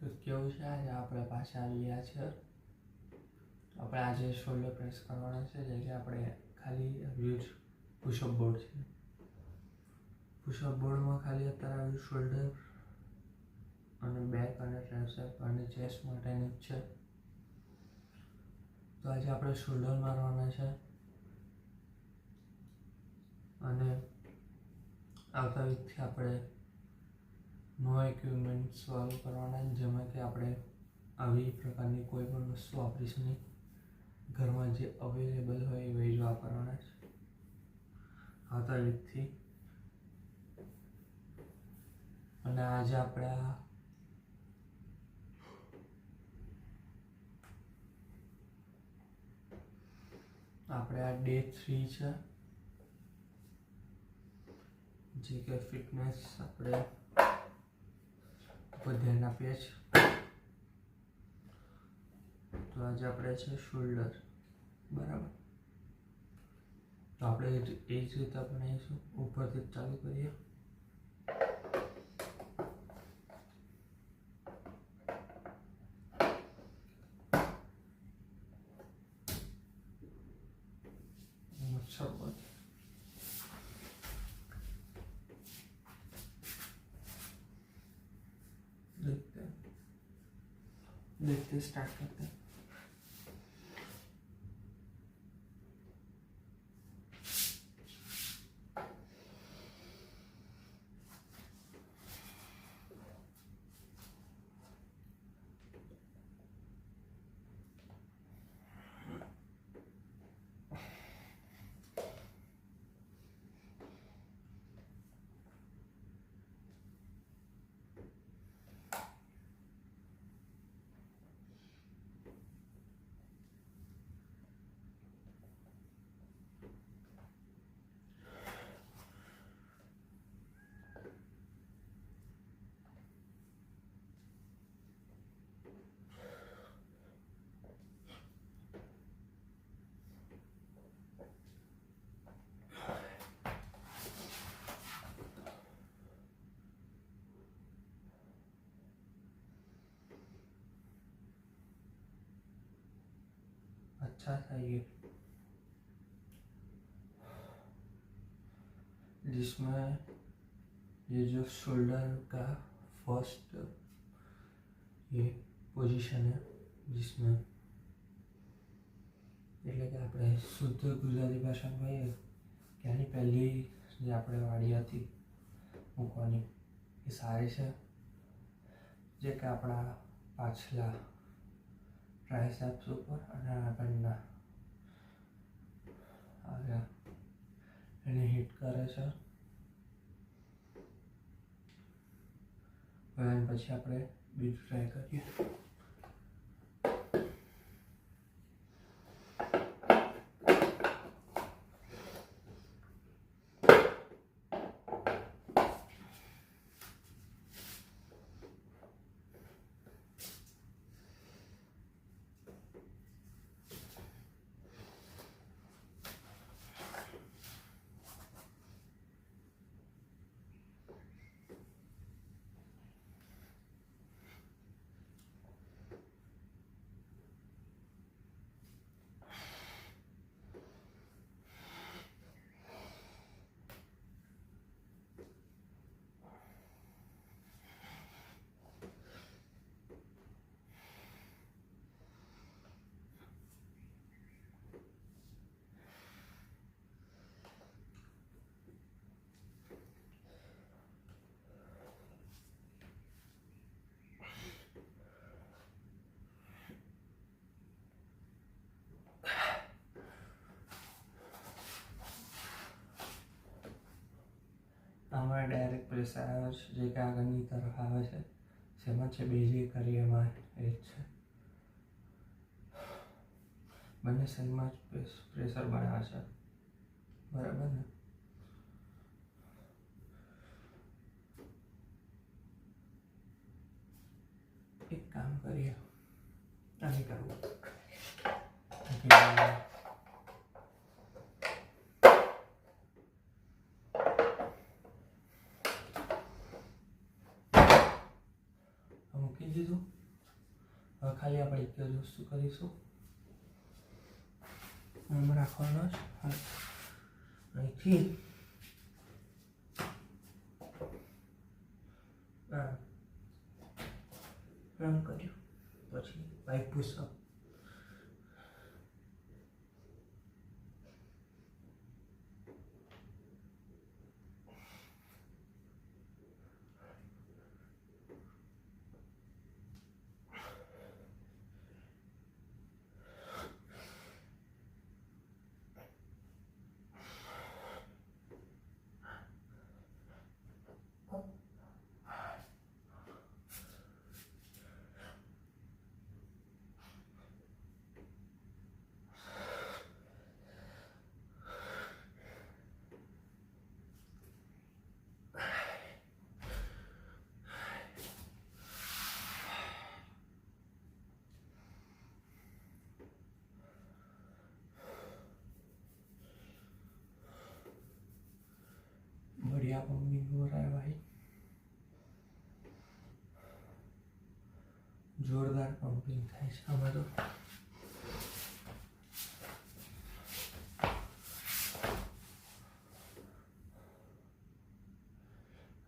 તો કેવું છે, આજે આપણે પાછા આવી ગયા છે. આપણે આજે શોલ્ડર પ્રેસ કરવાના છે, જે કે આપણે ખાલી વ્યૂઝ પુશઅપ બોર્ડ છે. પુશઅપ બોર્ડમાં ખાલી અત્યારે આવ્યું શોલ્ડર અને બેક અને ટ્રાઇસેપ અને ચેસ્ટ માટેની જ છે. તો આજે આપણે શોલ્ડર મારવાના છે અને આવતા વીકથી આપણે નવા ઇક્વિપમેન્ટ સોલ્વ કરવાના, જેમાં કે આપણે આવી પ્રકારની કોઈ પણ વસ્તુ વાપરીશું નહીં. ઘરમાં જે અવેલેબલ હોય એ જ વાપરવાના છે આવતા વીકથી. અને આજે આપણે આ ડે 3 છે, જે કે ફિટનેસ આપણે ઉપર ધ્યાન આપીએ છીએ. તો આજે આપણે છે શોલ્ડર, બરાબર. તો આપણે એ જ રીતે બનાવીશું, ઉપરથી ચાલુ કરીએ. देखते स्टार्ट करते हैं. अच्छा था ये, जिसमें ये जो शोल्डर का फर्स्ट ये पोजीशन है, जिसमें એટલે કે આપણે શુદ્ધ ગુજરાતી ભાષામાં કહીએ કે આની પહેલી જે આપણે વાડી હતી મૂકવાની એ સારી છે, જે કે આપણા પાછલા ટ્રાઇસેપ્સ ઉપર અને આગળના આગળ એને હિટ કરે છે. અને પછી આપણે બીજું ટ્રાય કરીએ. આમાં ડાયરેક્ટ પ્રેશર આવે છે, જે કે આગળની તરફ આવે છે. જેમાં છે બેઝિક કરીએ એમાં એ જ છે. બંને સાઈડમાં જ પ્રેશર બનાવે છે, બરાબર ને. એક કામ કરીએ, આની કરવું મૂકી રાખી દીધું. હવે ખાલી આપણે એક જ વસ્તુ કરીશું, આમ રાખવાનો જ હાથ અહીંથી આમ કર્યું, પછી બાઇક પુશઅપ. बढ़िया पंपिंग हो रहा है भाई, जोरदार पंपिंग થાય છે આમાં તો.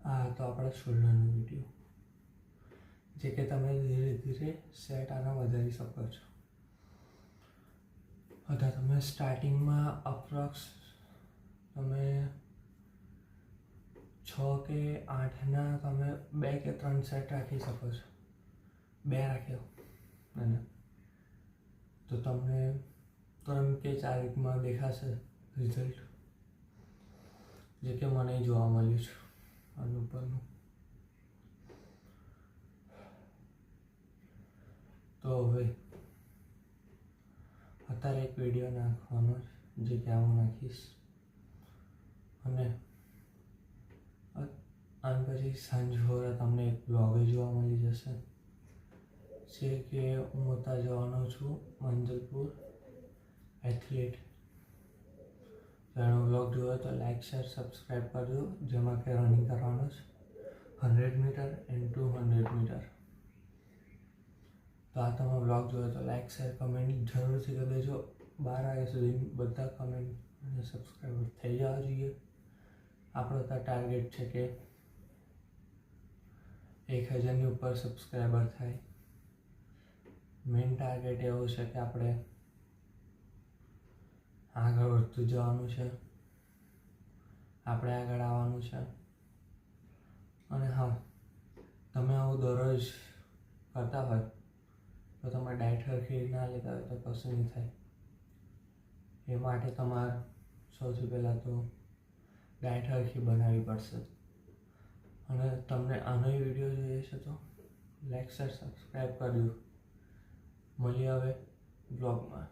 આ તો આપણા શોલ્ડરનો વિડીયો, જે કે તમે ધીરે ધીરે સેટ આના વધારી શકો છો. અથવા તમે સ્ટાર્ટિંગમાં અપ્રોક્સ તમે 6 કે 8ના તમે 2 કે 3 સેટ રાખી શકો છો. 2 રાખ્યો અને તો તમને 3 કે 4 વીકમાં દેખાશે રિઝલ્ટ, જે કે મને જોવા મળ્યું છે આનું ઉપરનું. તો હવે અત્યારે એક વિડીયો નાખવાનો જે કે હું નાખીશ, અને આન પછી સાંજ હોરે તમને એક બ્લોગ જોવા મળી જશે, જે કે હું ત્યાં જવાનો છું મંજલપુર એથ્લેટ. એનો બ્લોગ જોયો તો લાઈક શેર સબસ્ક્રાઈબ કરજો, જેમાં કે રનિંગ કરવાનું છે 100 મીટર એન્ડ 200 મીટર. તો આ તમે બ્લોગ જોયો તો લાઈક શેર કમેન્ટ જરૂરથી કરી દેજો. 12 વાગ્યા સુધી બધા કમેન્ટ અને સબસ્ક્રાઈબર થઈ જવા જોઈએ. આપણો ત્યાં ટાર્ગેટ છે કે 1000ની ઉપર સબસ્ક્રાઈબર થાય. મેઇન ટાર્ગેટ એવું છે કે આપણે આગળ વધતું જવાનું છે, આપણે આગળ આવવાનું છે. અને હા, તમે આવું દરરોજ કરતા હોય તો તમે ડાયટ સરખી ના લેતા હોય તો કશું નહીં થાય. એ માટે તમારે સૌથી પહેલાં તો ડાયટ સરખી બનાવવી પડશે. અને તમને આનો વિડીયો જોઈએ છે તો લાઈક શેર સબસ્ક્રાઈબ કરજો. મળીએ હવે બ્લોગમાં.